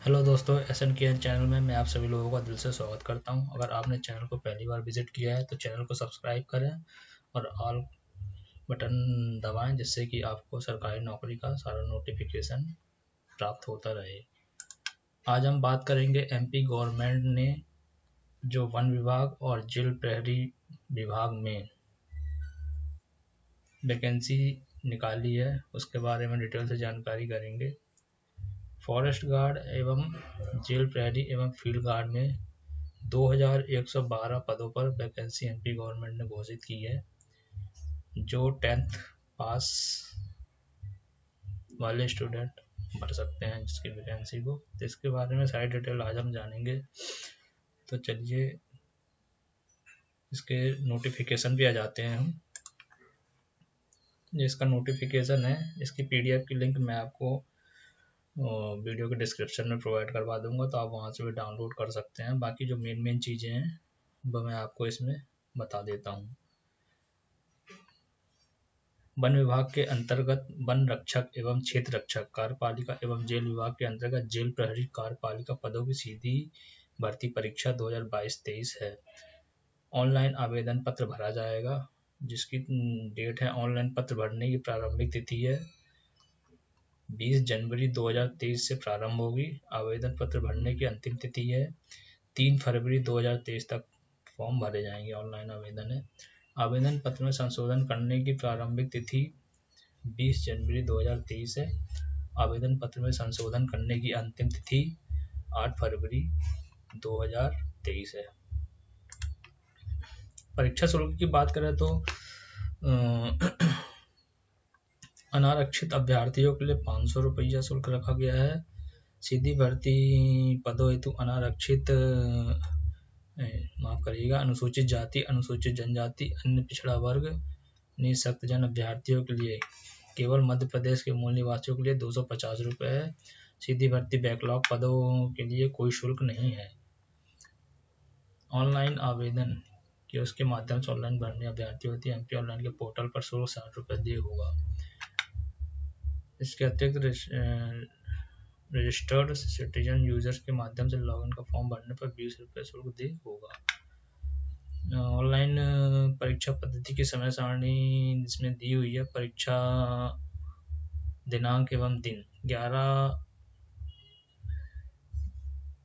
Hello दोस्तों, SNKN channel में मैं आप सभी लोगों का दिल से स्वागत करता हूं। अगर आपने चैनल को पहली बार विजिट किया है तो चैनल को सब्सक्राइब करें और ऑल बटन दबाएं, जिससे कि आपको सरकारी नौकरी का सारा नोटिफिकेशन प्राप्त होता रहे। आज हम बात करेंगे MP गवर्नमेंट ने जो वन विभाग और जेल प्रहरी विभाग में वैकेंसी निकाली है उसके बारे में डिटेल से जानकारी करेंगे। फॉरेस्ट गार्ड एवं जेल प्रहरी एवं फील्ड गार्ड में 2112 पदों पर वैकेंसी MP गवर्नमेंट ने घोषित की है। जो 10th पास वाले स्टूडेंट भर सकते हैं जिसकी वैकेंसी को, तो इसके बारे में सारी डिटेल आज हम जानेंगे। तो चलिए इसके नोटिफिकेशन भी आ जाते हैं हम। ये इसका नोटिफिकेशन है, इसकी PDF की लिंक मैं आपको वीडियो के डिस्क्रिप्शन में प्रोवाइड करवा दूंगा, तो आप वहाँ से भी डाउनलोड कर सकते हैं। बाकी जो मेन चीज़ें हैं वो मैं आपको इसमें बता देता हूँ। वन विभाग के अंतर्गत वन रक्षक एवं क्षेत्र रक्षक कार्यपालिका एवं जेल विभाग के अंतर्गत जेल प्रहरी कार्यपालिका पदों की सीधी भर्ती परीक्षा 2022-23 है। ऑनलाइन आवेदन पत्र भरा जाएगा, जिसकी डेट है, ऑनलाइन पत्र भरने की प्रारंभिक तिथि है 20 जनवरी 2023 से प्रारंभ होगी। आवेदन पत्र भरने की अंतिम तिथि है 3 फरवरी 2023 तक फॉर्म भरे जाएंगे। ऑनलाइन आवेदन है। आवेदन पत्र में संशोधन करने की प्रारंभिक तिथि 20 जनवरी 2023 है। आवेदन पत्र में संशोधन करने की अंतिम तिथि 8 फरवरी 2023 है। परीक्षा शुल्क की बात करें तो अनारक्षित अभ्यर्थियों के लिए 500 रुपया शुल्क रखा गया है। सीधी भर्ती पदों हेतु अनारक्षित माफ करिएगा अनुसूचित जाति, अनुसूचित जनजाति, अन्य पिछड़ा वर्ग, निःशक्तजन अभ्यर्थियों के लिए केवल मध्य प्रदेश के मूल निवासियों के लिए 250 रुपये है। सीधी भर्ती बैकलॉग पदों के लिए कोई शुल्क नहीं है। ऑनलाइन आवेदन कि उसके माध्यम से ऑनलाइन भरने अभ्यर्थी होती है। MP ऑनलाइन के पोर्टल पर शुल्क 60 रुपये दिए होगा। इसके अतिरिक्त रजिस्टर्ड सिटीजन यूजर्स के माध्यम से लॉगिन का फॉर्म भरने पर 20 रुपये शुल्क दे होगा। ऑनलाइन परीक्षा पद्धति की समय सारणी इसमें दी हुई है। परीक्षा दिनांक एवं दिन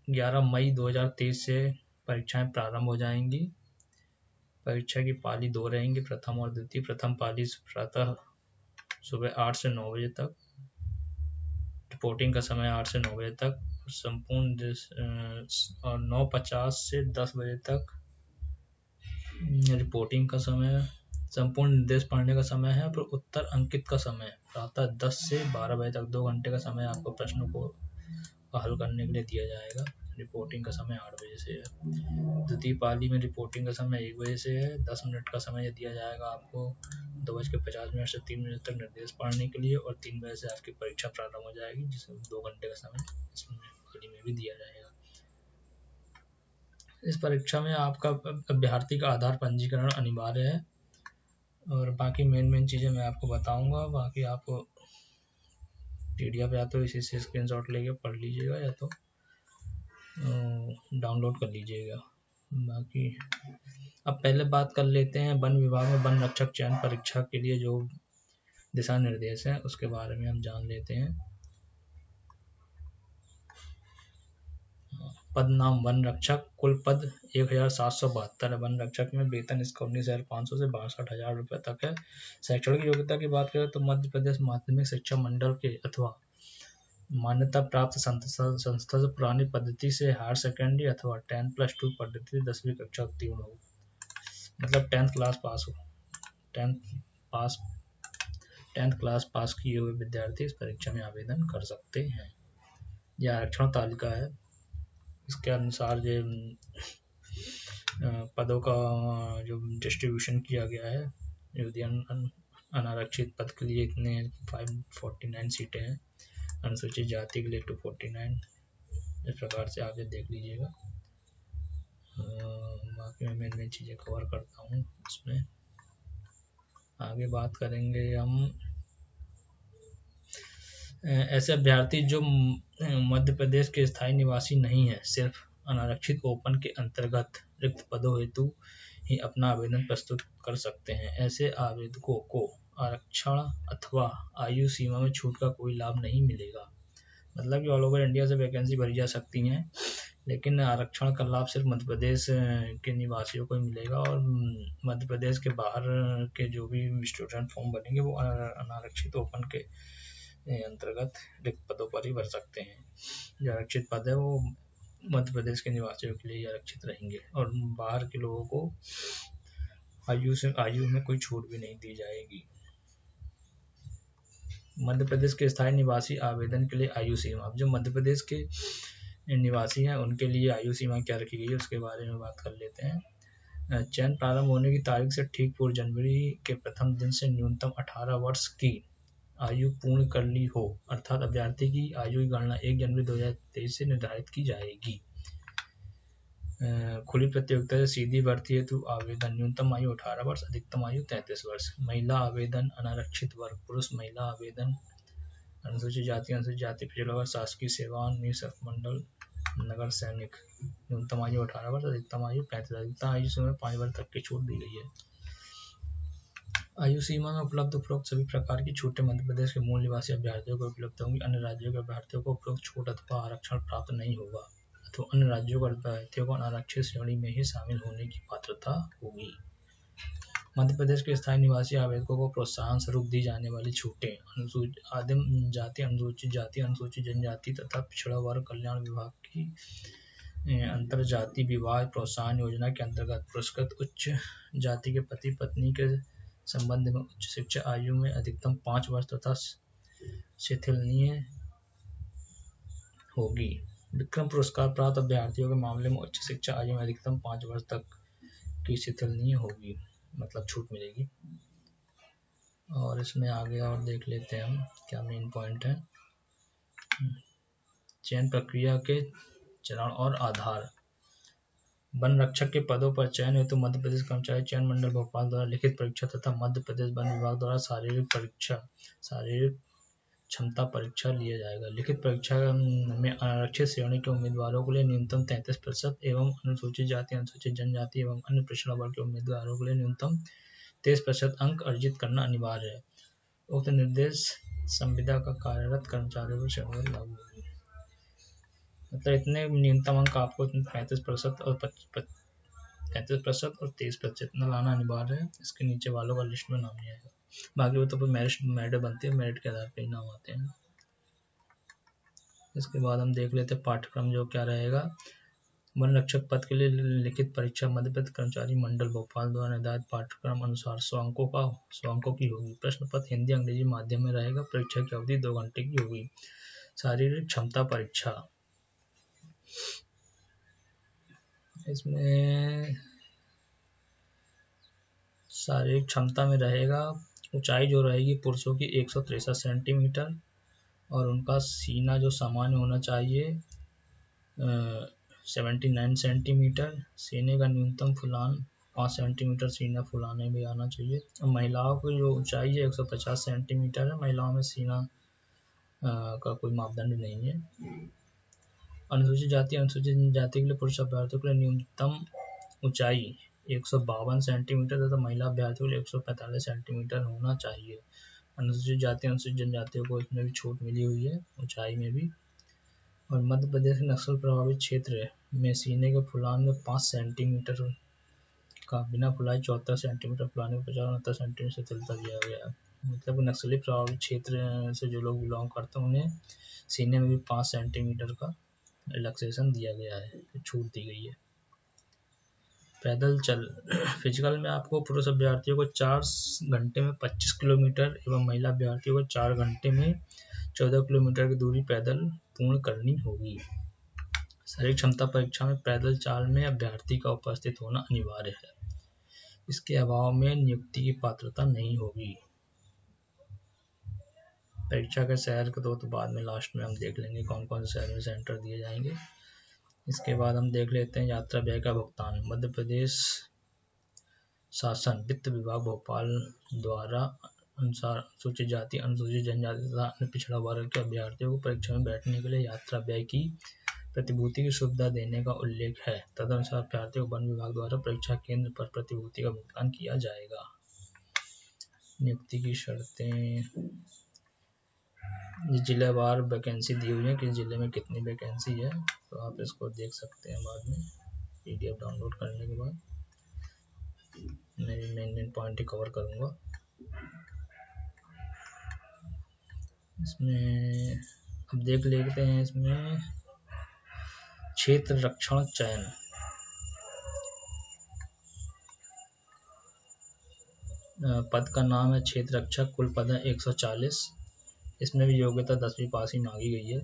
11 मई 2023 से परीक्षाएं प्रारंभ हो जाएंगी। परीक्षा की पाली 2 रहेंगी, प्रथम और द्वितीय। प्रथम पाली प्रातः सुबह 8 से 9 बजे तक, रिपोर्टिंग का समय 8 से 9 बजे तक, संपूर्ण और 9:50 से 10 बजे तक रिपोर्टिंग का समय। संपूर्ण निर्देश पढ़ने का समय है, पर उत्तर अंकित का समय प्रातः 10 से 12 बजे तक 2 घंटे का समय आपको प्रश्नों को हल करने के लिए दिया जाएगा। रिपोर्टिंग का समय 8 बजे से है। द्वितीय पाली में रिपोर्टिंग का समय 1 बजे से है। 10 मिनट का समय दिया जाएगा आपको 2:50 से 3 मिनट तक निर्देश पढ़ने के लिए, और 3 बजे से आपकी परीक्षा प्रारंभ हो जाएगी, जिसमें 2 घंटे का समय इसमें पाली में भी दिया जाएगा। इस परीक्षा में आपका अभ्यर्थी का आधार पंजीकरण अनिवार्य है, और बाकी मेन चीज़ें मैं आपको बताऊंगा। बाकी आप PDF या तो इसी से स्क्रीनशॉट लेके पढ़ लीजिएगा या तो डाउनलोड कर लीजिएगा। बाकी अब पहले बात कर लेते हैं वन विभाग में वन रक्षक चयन परीक्षा के लिए जो दिशा निर्देश हैं उसके बारे में हम जान लेते हैं। पद नाम वन रक्षक, कुल पद 1772 है। वन रक्षक में वेतन इसका 19,500 से 62,000 रुपये तक है। शैक्षणिक योग्यता की बात करें तो मध्य प्रदेश माध्यमिक शिक्षा मंडल के अथवा मान्यता प्राप्त संस्था से पुरानी पद्धति से हायर सेकेंडरी अथवा 10+2 पद्धति 10वीं कक्षा उत्तीर्ण हो, मतलब 10th क्लास पास हो। 10th क्लास पास किए हुए विद्यार्थी इस परीक्षा में आवेदन कर सकते हैं। यह आरक्षण तालिका है। इसके अनुसार जो पदों का जो डिस्ट्रीब्यूशन किया गया है, यदि अनारक्षित पद के लिए इतने 549 सीटें हैं, अनुसूचित जाति के लिए 249। इस प्रकार से आगे देख लीजिएगा। बाकी मैं मेन चीज़ें कवर करता हूँ। इसमें आगे बात करेंगे हम ऐसे अभ्यर्थी जो मध्य प्रदेश के स्थायी निवासी नहीं है, सिर्फ अनारक्षित ओपन के अंतर्गत रिक्त पदों हेतु ही अपना आवेदन प्रस्तुत कर सकते हैं। ऐसे आवेदकों को आरक्षण अथवा आयु सीमा में छूट का कोई लाभ नहीं मिलेगा। मतलब कि ऑल ओवर इंडिया से वैकेंसी भरी जा सकती हैं, लेकिन आरक्षण का लाभ सिर्फ मध्य प्रदेश के निवासियों को ही मिलेगा, और मध्य प्रदेश के बाहर के जो भी स्टूडेंट फॉर्म भरेंगे वो अनारक्षित ओपन के अंतर्गत रिक्त पदों पर ही भर सकते हैं। जो आरक्षित पद है वो मध्य प्रदेश के निवासियों के लिए आरक्षित रहेंगे, और बाहर के लोगों को आयु में कोई छूट भी नहीं दी जाएगी। मध्य प्रदेश के स्थायी निवासी आवेदन के लिए आयु सीमा। अब जो मध्य प्रदेश के निवासी हैं उनके लिए आयु सीमा क्या रखी गई है उसके बारे में बात कर लेते हैं। चयन प्रारंभ होने की तारीख से ठीक पूर्व जनवरी के प्रथम दिन से न्यूनतम 18 वर्ष की आयु पूर्ण कर ली हो, अर्थात अभ्यर्थी की आयु की गणना 1 जनवरी 2023 से निर्धारित की जाएगी। खुली प्रतियोगिता से सीधी भर्ती हेतु आवेदन। न्यूनतम आयु 18 वर्ष, अधिकतम आयु 33 वर्ष। महिला आवेदन, अनारक्षित वर्ग, पुरुष महिला आवेदन, अनुसूचित जाति, अनुसूचित जाति पिछड़ा वर्ग, शासकीय सेवा, निःशर्त मंडल, नगर सैनिक। न्यूनतम आयु 18 वर्ष, अधिकतम आयु 35 वर्ष। अधिकतम आयु सीमा में 5 वर्ष तक की छूट दी गई है। आयु सीमा में उपलब्ध उपरोक्त सभी प्रकार की छूटें मध्य प्रदेश के मूल निवासी अभ्यर्थियों को उपलब्ध होंगी। अन्य राज्यों के अभ्यर्थियों को उपरोक्त छूट अथवा आरक्षण प्राप्त नहीं होगा, अथवा अन्य राज्यों के अभ्यर्थियों को अनारक्षित श्रेणी में ही शामिल होने की पात्रता होगी। मध्य प्रदेश के स्थायी निवासी आवेदकों को प्रोत्साहन स्वरूप दी जाने वाली छूटें। अनुसूचित आदिम जाति, अनुसूचित जाति, अनुसूचित जनजाति तथा पिछड़ा वर्ग कल्याण विभाग की अंतर जाति विवाह प्रोत्साहन योजना के अंतर्गत पुरस्कृत उच्च जाति के पति पत्नी के संबंध में उच्च शिक्षा आयु में अधिकतम 5 वर्ष तथा शिथिलनीय होगी। विक्रम पुरस्कार प्राप्त अभ्यर्थियों के मामले में उच्च शिक्षा आयु में अधिकतम 5 वर्ष तक की शिथिलनीय होगी, मतलब छूट मिलेगी। और इसमें आगे और देख लेते हैं हम क्या मेन पॉइंट है। चयन प्रक्रिया के चरण और आधार। वन रक्षक के पदों पर चयन हेतु मध्य प्रदेश कर्मचारी चयन मंडल भोपाल द्वारा लिखित परीक्षा तथा मध्य प्रदेश वन विभाग द्वारा शारीरिक क्षमता परीक्षा लिया जाएगा। लिखित परीक्षा में आरक्षित श्रेणी के उम्मीदवारों के लिए न्यूनतम 33% एवं अनुसूचित जाति, अनुसूचित जनजाति एवं अन्य पिछड़ा वर्ग के उम्मीदवारों के लिए न्यूनतम 23% अंक अर्जित करना अनिवार्य है। उक्त निर्देश संविदा का कार्यरत कर्मचारियों को श्रेणी लागू होगी। मतलब इतने न्यूनतम अंक आपको 35% और 33% और 23% इतना लाना अनिवार्य है। इसके नीचे वालों का लिस्ट में नाम नहीं आएगा, बाकी वो तो मेरिट बनती है, मेरिट के आधार पर ही नाम आते हैं। इसके बाद हम देख लेते हैं पाठ्यक्रम जो क्या रहेगा। वन रक्षक पद के लिए लिखित परीक्षा मध्य प्रदेश कर्मचारी मंडल भोपाल द्वारा निर्धारित पाठ्यक्रम अनुसार 100 अंकों की होगी। प्रश्न पत्र हिंदी अंग्रेजी माध्यम में रहेगा। परीक्षा की अवधि 2 घंटे की होगी। शारीरिक क्षमता परीक्षा, इसमें शारीरिक क्षमता में रहेगा ऊंचाई जो रहेगी पुरुषों की 163 सेंटीमीटर और उनका सीना जो सामान्य होना चाहिए 79 सेंटीमीटर। सीने का न्यूनतम फुलान 5 सेंटीमीटर सीना फुलाने में आना चाहिए। महिलाओं की जो ऊंचाई है 150 सेंटीमीटर है। महिलाओं में सीना का कोई मापदंड नहीं है। अनुसूचित जाति के लिए पुरुष अभ्यर्थियों के लिए न्यूनतम ऊंचाई 152 सेंटीमीटर तथा महिला अभ्यर्थियों के लिए 145 सेंटीमीटर होना चाहिए। अनुसूचित जाति अनुसूचित जनजातियों को इसमें भी छूट मिली हुई है ऊंचाई में भी। और मध्य प्रदेश के नक्सल प्रभावित क्षेत्र में सीने के फुलान में 5 सेंटीमीटर का बिना फुलाए 74 सेंटीमीटर फुलाने को 50-69 सेंटीमीटर से शिथिलता दिया गया है। मतलब नक्सली प्रभावित क्षेत्र से जो लोग बिलोंग करते हैं उन्हें सीने में भी 5 सेंटीमीटर का रिलैक्सेशन दिया गया है, छूट दी गई है। पैदल चल फिजिकल में आपको पुरुष अभ्यर्थियों को 4 घंटे में 25 किलोमीटर एवं महिला अभ्यर्थियों को 4 घंटे में 14 किलोमीटर की दूरी पैदल पूर्ण करनी होगी। शारीरिक क्षमता परीक्षा में पैदल चाल में अभ्यर्थी का उपस्थित होना अनिवार्य है। इसके अभाव में नियुक्ति की पात्रता नहीं होगी। परीक्षा के शहर को तो बाद में लास्ट में हम देख लेंगे कौन कौन से शहर में सेंटर दिए जाएंगे। इसके बाद हम देख लेते हैं यात्रा व्यय का भुगतान। मध्य प्रदेश शासन वित्त विभाग भोपाल द्वारा अनुसार अनुसूचित जाति, अनुसूचित जनजाति तथा अन्य पिछड़ा वर्ग के अभ्यर्थियों को परीक्षा में बैठने के लिए यात्रा व्यय की प्रतिभूति की सुविधा देने का उल्लेख है। तदनुसार अभ्यर्थियों को वन विभाग द्वारा परीक्षा केंद्र पर प्रतिभूति का भुगतान किया जाएगा। नियुक्ति की शर्तें, जिलेवार वैकेंसी दी हुई है, किस जिले में कितनी वैकेंसी है, तो आप इसको देख सकते हैं बाद में PDF डाउनलोड करने के बाद। मैं मेन पॉइंट ही कवर करूँगा। इसमें अब देख लेते हैं, इसमें क्षेत्र रक्षण चयन, पद का नाम है क्षेत्र रक्षक, कुल पद है 140। इसमें भी योग्यता 10वीं पास ही मांगी गई है।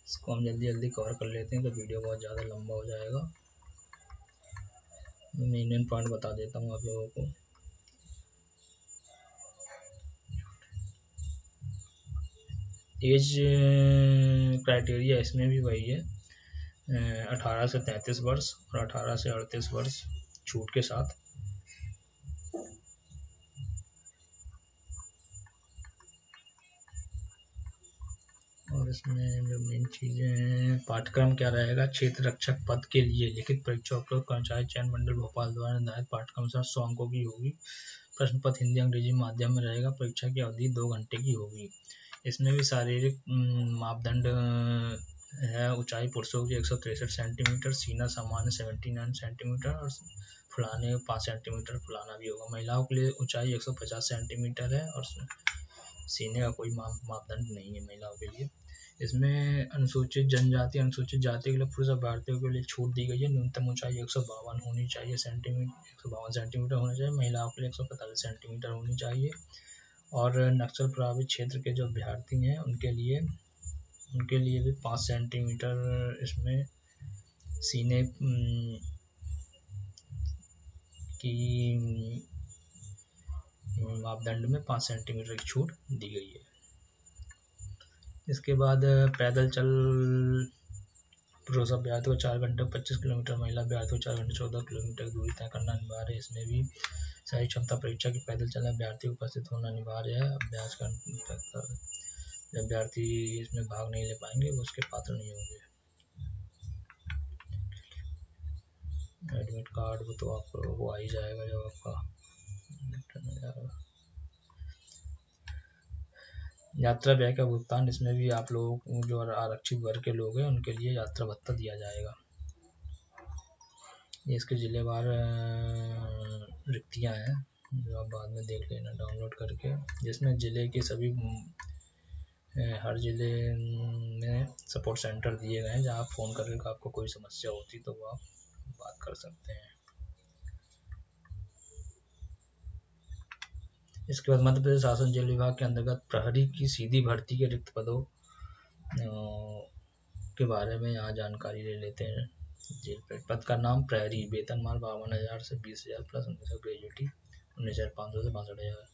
इसको हम जल्दी जल्दी कवर कर लेते हैं तो वीडियो बहुत ज़्यादा लंबा हो जाएगा। मैं मेन पॉइंट बता देता हूँ आप लोगों को। एज क्राइटेरिया इसमें भी वही है, 18 से 33 वर्ष और 18 से 38 वर्ष छूट के साथ। और इसमें जो मेन चीज़ें हैं, पाठ्यक्रम क्या रहेगा, क्षेत्र रक्षक पद के लिए लिखित परीक्षा उपलब्ध कर्मचारी चयन मंडल भोपाल द्वारा निर्धारित पाठ्यक्रम अनुसार 100 अंकों की होगी। प्रश्न पत्र हिंदी अंग्रेजी माध्यम में रहेगा। परीक्षा की अवधि 2 घंटे की होगी। इसमें भी शारीरिक मापदंड है। ऊंचाई पुरुषों की 163 सेंटीमीटर, सीना सामान्य 79 सेंटीमीटर और फुलाने 5 सेंटीमीटर फुलाना भी होगा। महिलाओं के लिए ऊंचाई 150 सेंटीमीटर है और सीने का कोई मापदंड नहीं है महिलाओं के लिए। इसमें अनुसूचित जनजाति, अनुसूचित जाति के लिए पुरुष अभ्यर्थियों के लिए छूट दी गई है। न्यूनतम ऊंचाई 152 होनी चाहिए सेंटीमीटर, 152 सेंटीमीटर होना चाहिए। महिलाओं के लिए 145 सेंटीमीटर होनी चाहिए। और नक्सल प्रभावित क्षेत्र के जो अभ्यर्थी हैं उनके लिए भी 5 सेंटीमीटर इसमें सीने की मापदंड में 5 सेंटीमीटर की छूट दी गई है। इसके बाद पैदल चल पुरुष अभ्यर्थी को 4 घंटे 25 किलोमीटर, महिला अभ्यर्थी को 4 घंटे 14 किलोमीटर दूरी तय करना अनिवार्य है। इसमें भी शारीरिक क्षमता परीक्षा की पैदल चलने अभ्यर्थी को उपस्थित होना अनिवार्य है। अभ्यास का अभ्यर्थी इसमें भाग नहीं ले पाएंगे वो उसके पात्र नहीं होंगे। एडमिट कार्ड वो तो आपको वो आ ही जाएगा जब आपका यात्रा व्यय का भुगतान। इसमें भी आप लोग जो आरक्षित वर्ग के लोग हैं उनके लिए यात्रा भत्ता दिया जाएगा। ये इसके जिलेवार रिक्तियाँ हैं जो आप बाद में देख लेना डाउनलोड करके, जिसमें ज़िले के सभी हर ज़िले में सपोर्ट सेंटर दिए गए हैं जहाँ आप फ़ोन करके आपको कोई समस्या होती तो वो आप बात कर सकते हैं। इसके बाद मध्य प्रदेश शासन जेल विभाग के अंतर्गत प्रहरी की सीधी भर्ती के रिक्त पदों के बारे में यहाँ जानकारी ले लेते हैं। जेल पद का नाम प्रहरी, वेतनमान 52,000 से 20,000 प्लस 1900 ग्रेजुएटी 19,500 से 62,000।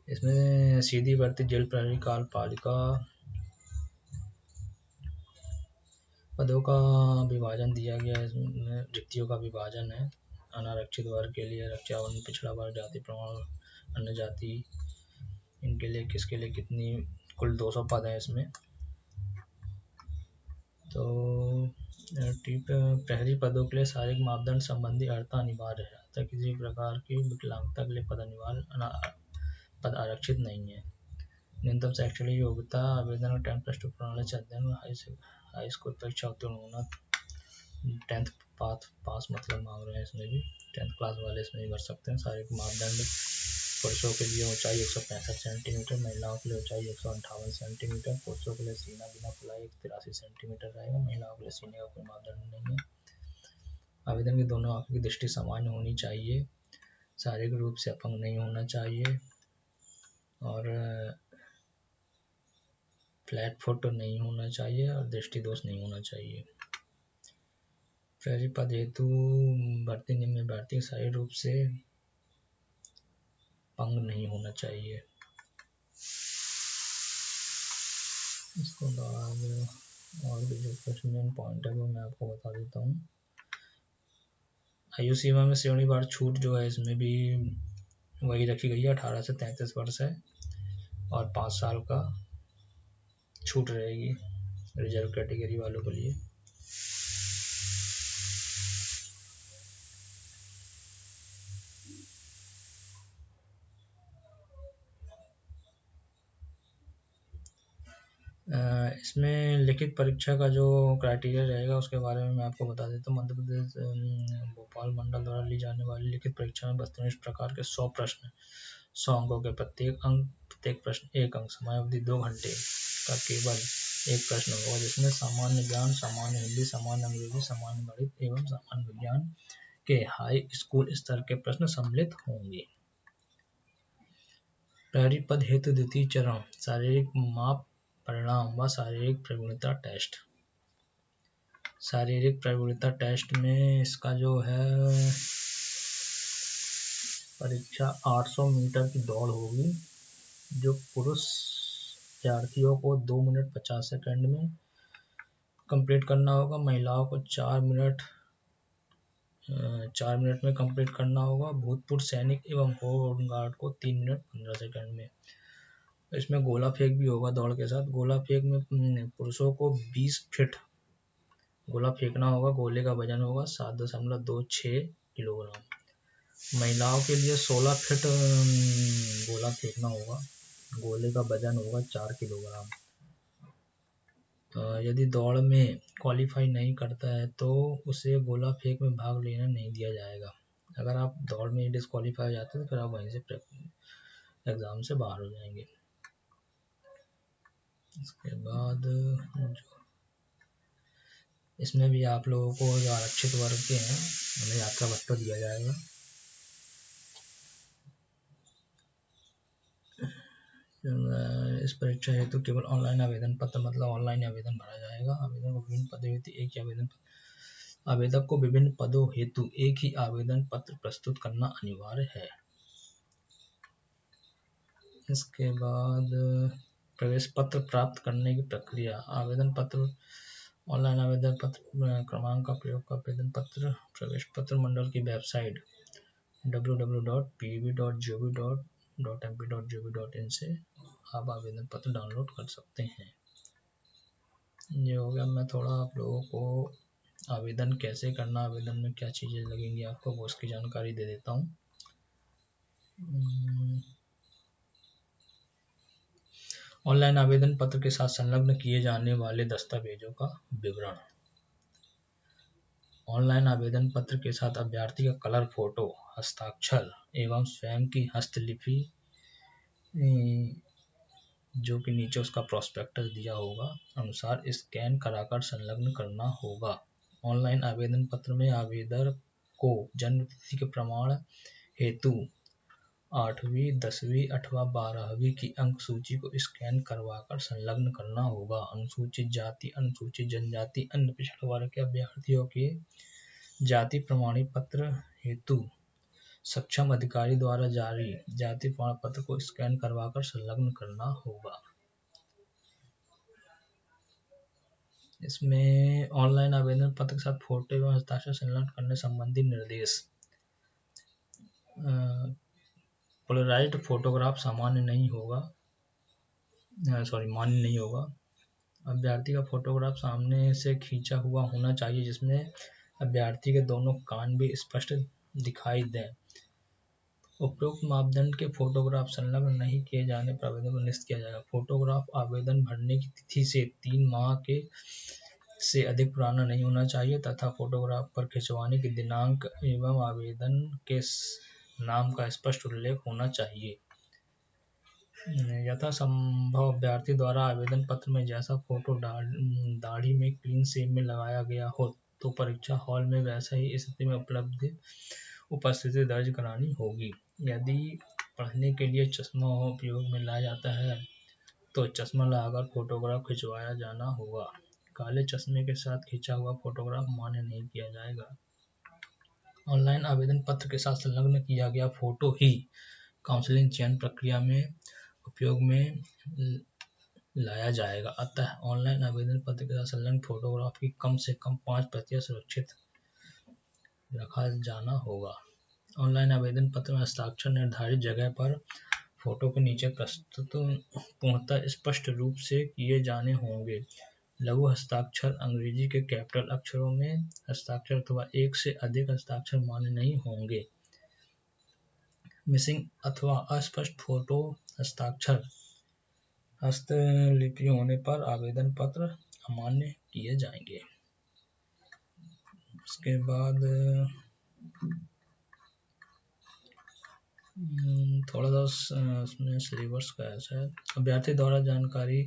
इसमें सीधी भर्ती जेल प्रहरी कार्यपालिका पदों का विभाजन दिया गया है। इसमें रिक्तियों का विभाजन है। अनारक्षित वर्ग के लिए रक्षा वन पिछड़ा वर्ग जाति प्रमाण अन्य जाति इनके लिए किसके लिए कितनी, कुल 200 पद हैं इसमें। तो प्रहरी पदों के लिए शारीरिक मापदंड संबंधी अर्हता अनिवार्य है, अतः किसी प्रकार की विकलांगता के लिए पद आरक्षित नहीं है। न्यूनतम शैक्षणिक योग्यता आवेदन और 10+2 प्रणाली से अध्ययन हाई स्कूल परीक्षा उत्तीर्ण होना, 10th पास मतलब मांग रहे हैं। इसमें भी 10th क्लास वाले इसमें भी भर सकते हैं। शारीरिक मापदंड पुरुषों के लिए ऊंचाई 165 सेंटीमीटर, महिलाओं के लिए ऊंचाई 158 सेंटीमीटर। पुरुषों के लिए सीना बिना फुलाए 83 सेंटीमीटर रहेगा, महिलाओं के लिए सीने का कोई मापदंड नहीं है। आवेदन की दोनों आंखों की दृष्टि सामान्य होनी चाहिए, शारीरिक रूप से अपंग नहीं होना चाहिए और फ्लैट फुट नहीं होना चाहिए और दृष्टि दोष नहीं होना चाहिए। प्रहरी पद हेतु भर्ती निम्न अभ्यर्थी शारीरिक रूप से अपंग नहीं होना चाहिए। इसके बाद और भी जो कुछ मेन पॉइंट है वो मैं आपको बता देता हूँ। आयु सीमा में श्रेणी वार छूट जो है इसमें भी वही रखी गई है, 18 से 33 वर्ष है और 5 साल का छूट रहेगी रिजर्व कैटेगरी वालों के लिए। इसमें लिखित परीक्षा का जो क्राइटेरिया रहेगा उसके बारे में मैं आपको बता देता हूँ। मध्य प्रदेश भोपाल मंडल द्वारा ली जाने वाली लिखित परीक्षा में वस्तुनिष्ठ प्रकार के 100 प्रश्न, 100 अंकों के, प्रत्येक प्रश्न 1 अंक, समयावधि 2 घंटे का केवल एक प्रश्न होगा, जिसमें सामान्य ज्ञान, सामान्य हिंदी, सामान्य अंग्रेजी, सामान्य गणित एवं सामान्य विज्ञान के हाई स्कूल स्तर के प्रश्न सम्मिलित होंगे। प्रहरी पद हेतु द्वितीय चरण शारीरिक माप परिणाम व शारीरिक प्रवीणता टेस्ट। शारीरिक प्रवीणता टेस्ट में इसका जो है परीक्षा 800 मीटर की दौड़ होगी, जो पुरुष विद्यार्थियों को 2 मिनट 50 सेकंड में कंप्लीट करना होगा, महिलाओं को 4 मिनट में कंप्लीट करना होगा, भूतपूर्व सैनिक एवं होमगार्ड को 3 मिनट 15 सेकंड में। इसमें गोला फेंक भी होगा दौड़ के साथ। गोला फेंक में पुरुषों को 20 फीट गोला फेंकना होगा, गोले का वजन होगा 7.26 किलोग्राम। महिलाओं के लिए 16 फीट गोला फेंकना होगा, गोले का वजन होगा 4 किलोग्राम। यदि दौड़ में क्वालिफाई नहीं करता है तो उसे गोला फेंक में भाग लेना नहीं दिया जाएगा। अगर आप दौड़ में डिस्क्वालीफाई हो जाते हैं तो फिर आप वहीं से एग्ज़ाम से बाहर हो जाएंगे। इसके बाद इसमें भी आप लोगों को जो आरक्षित वर्ग के हैं उन्हें यात्रा भत्ता दिया जाएगा। इस परीक्षा हेतु केवल ऑनलाइन आवेदन पत्र, मतलब ऑनलाइन आवेदन भरा जाएगा। आवेदन को विभिन्न पदों हेतु एक ही आवेदक को विभिन्न पदों हेतु एक ही आवेदन पत्र प्रस्तुत करना अनिवार्य है। इसके बाद प्रवेश पत्र प्राप्त करने की प्रक्रिया। आवेदन पत्र, ऑनलाइन आवेदन पत्र क्रमांक का प्रयोग कर आवेदन पत्र, प्रवेश पत्र मंडल की वेबसाइट www.pub.gov.mp.gov.in से आप आवेदन पत्र डाउनलोड कर सकते हैं। ये हो गया। मैं थोड़ा आप लोगों को आवेदन कैसे करना, आवेदन में क्या चीज़ें लगेंगी आपको, वो उसकी जानकारी दे देता हूँ। ऑनलाइन आवेदन पत्र के साथ संलग्न किए जाने वाले दस्तावेजों का विवरण। ऑनलाइन आवेदन पत्र के साथ अभ्यर्थी का कलर फोटो, हस्ताक्षर एवं स्वयं की हस्तलिपि, जो कि नीचे उसका प्रोस्पेक्टस दिया होगा, अनुसार स्कैन कराकर संलग्न करना होगा। ऑनलाइन आवेदन पत्र में आवेदक को जन्म तिथि के प्रमाण हेतु 8वीं, 10वीं अथवा 12वीं की अंक सूची को स्कैन करवाकर संलग्न करना होगा। अनुसूचित जाति, अनुसूचित जनजाति, अन्य पिछड़ा वर्ग के अभ्यर्थियों के जाति प्रमाणी पत्र हेतु सक्षम अधिकारी द्वारा जारी जाति प्रमाण पत्र को स्कैन करवाकर संलग्न करना होगा। इसमें ऑनलाइन आवेदन पत्र के साथ फोटो एवं हस्ताक्षर संलग्न करने संबंधी निर्देश। पोलराइज्ड फोटोग्राफ मान्य नहीं होगा। अभ्यर्थी का फोटोग्राफ सामने से खींचा हुआ होना चाहिए, जिसमें अभ्यर्थी के दोनों कान भी स्पष्ट दिखाई दें। उपरोक्त मापदंड के फोटोग्राफ संलग्न नहीं किए जाने पर आवेदन को निरस्त किया जाएगा। फोटोग्राफ आवेदन भरने की तिथि से 3 माह के से अधिक पुराना नहीं होना चाहिए तथा फोटोग्राफ पर खिंचवाने की दिनांक एवं आवेदन के नाम का स्पष्ट उल्लेख होना चाहिए। यथासंभव अभ्यर्थी द्वारा आवेदन पत्र में जैसा फोटो दाढ़ी में क्लीन शेव में लगाया गया हो तो परीक्षा हॉल में वैसा ही स्थिति में उपस्थिति दर्ज करानी होगी। यदि पढ़ने के लिए चश्मा उपयोग में लाया जाता है तो चश्मा लगाकर फोटोग्राफ खिंचवाया जाना होगा। काले चश्मे के साथ खींचा हुआ फोटोग्राफ मान्य नहीं किया जाएगा। ऑनलाइन आवेदन पत्र के साथ संलग्न किया गया फोटो ही काउंसलिंग चयन प्रक्रिया में उपयोग में लाया जाएगा। अतः ऑनलाइन आवेदन पत्र के साथ संलग्न फोटोग्राफ की कम से कम 5% सुरक्षित रखा जाना होगा। ऑनलाइन आवेदन पत्र में हस्ताक्षर निर्धारित जगह पर फोटो के नीचे प्रस्तुत पूर्णतः स्पष्ट रूप से किए जाने होंगे। लघु हस्ताक्षर अंग्रेजी के कैपिटल अक्षरों में हस्ताक्षर अथवा एक से अधिक हस्ताक्षर मान्य नहीं होंगे। मिसिंग अथवा अस्पष्ट फोटो हस्ताक्षर हस्तलिपि होने पर आवेदन पत्र अमान्य किए जाएंगे। उसके बाद थोड़ा सा उसमें सिलेबस का ऐसा है। अभ्यर्थी द्वारा जानकारी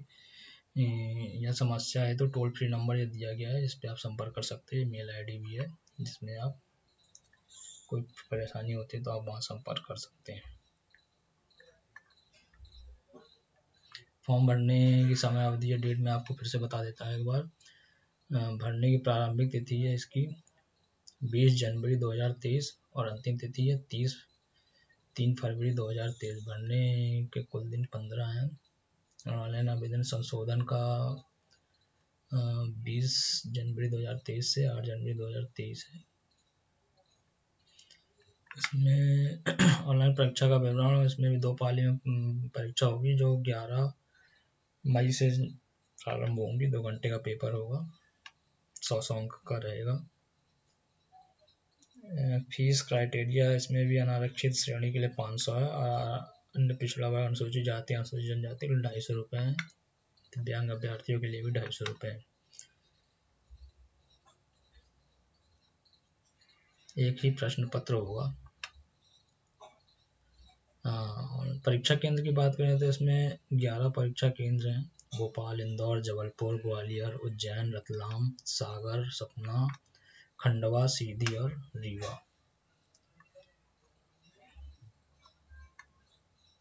या समस्या है तो टोल फ्री नंबर ये दिया गया है, जिस पे आप संपर्क कर सकते हैं। मेल आईडी भी है, जिसमें आप कोई परेशानी होती है तो आप वहाँ संपर्क कर सकते हैं। फॉर्म भरने की समय अवधि या डेट में आपको फिर से बता देता है एक बार। भरने की प्रारंभिक तिथि है इसकी 20 जनवरी 2023 और अंतिम तिथि है 3 फरवरी 2023। भरने के कुल दिन 15 हैं। ऑनलाइन आवेदन संशोधन का 20 जनवरी 2023 से 8 जनवरी 2023 है। इसमें ऑनलाइन परीक्षा का विवरण, इसमें भी 2 पाली में परीक्षा होगी, जो 11 मई से प्रारंभ होंगी। 2 घंटे का पेपर होगा, 100 अंक का रहेगा। फीस क्राइटेरिया इसमें भी अनारक्षित श्रेणी के लिए 500 है, अन्य पिछड़ा वर्ग, अनुसूचित जाति, अनुसूचित जनजाति के लिए 250 रुपये हैं। दिव्यांग अभ्यर्थियों के लिए भी 250 रुपये है। एक ही प्रश्न पत्र होगा। परीक्षा केंद्र की बात करें तो इसमें 11 परीक्षा केंद्र हैं। भोपाल, इंदौर, जबलपुर, ग्वालियर, उज्जैन, रतलाम, सागर, सतना, खंडवा, सीधी और रीवा।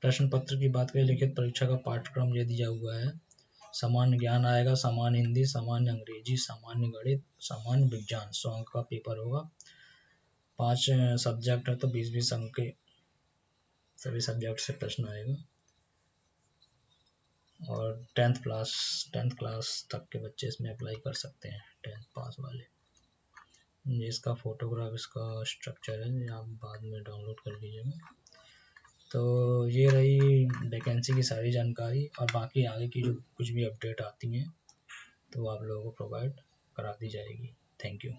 प्रश्न पत्र की बात करें, लिखित परीक्षा का पाठ्यक्रम ये दिया हुआ है। सामान्य ज्ञान आएगा, सामान्य हिंदी, सामान्य अंग्रेजी, सामान्य गणित, सामान्य विज्ञान। 100 अंक का पेपर होगा। 5 सब्जेक्ट है तो 20-20 अंक के सभी सब्जेक्ट से प्रश्न आएगा। और 10th क्लास तक के बच्चे इसमें अप्लाई कर सकते हैं, 10th पास वाले। ये इसका फोटोग्राफ, इसका स्ट्रक्चर है, आप बाद में डाउनलोड कर लीजिएगा। तो ये रही वैकेंसी की सारी जानकारी, और बाकी आगे की जो कुछ भी अपडेट आती हैं तो आप लोगों को प्रोवाइड करा दी जाएगी। Thank you.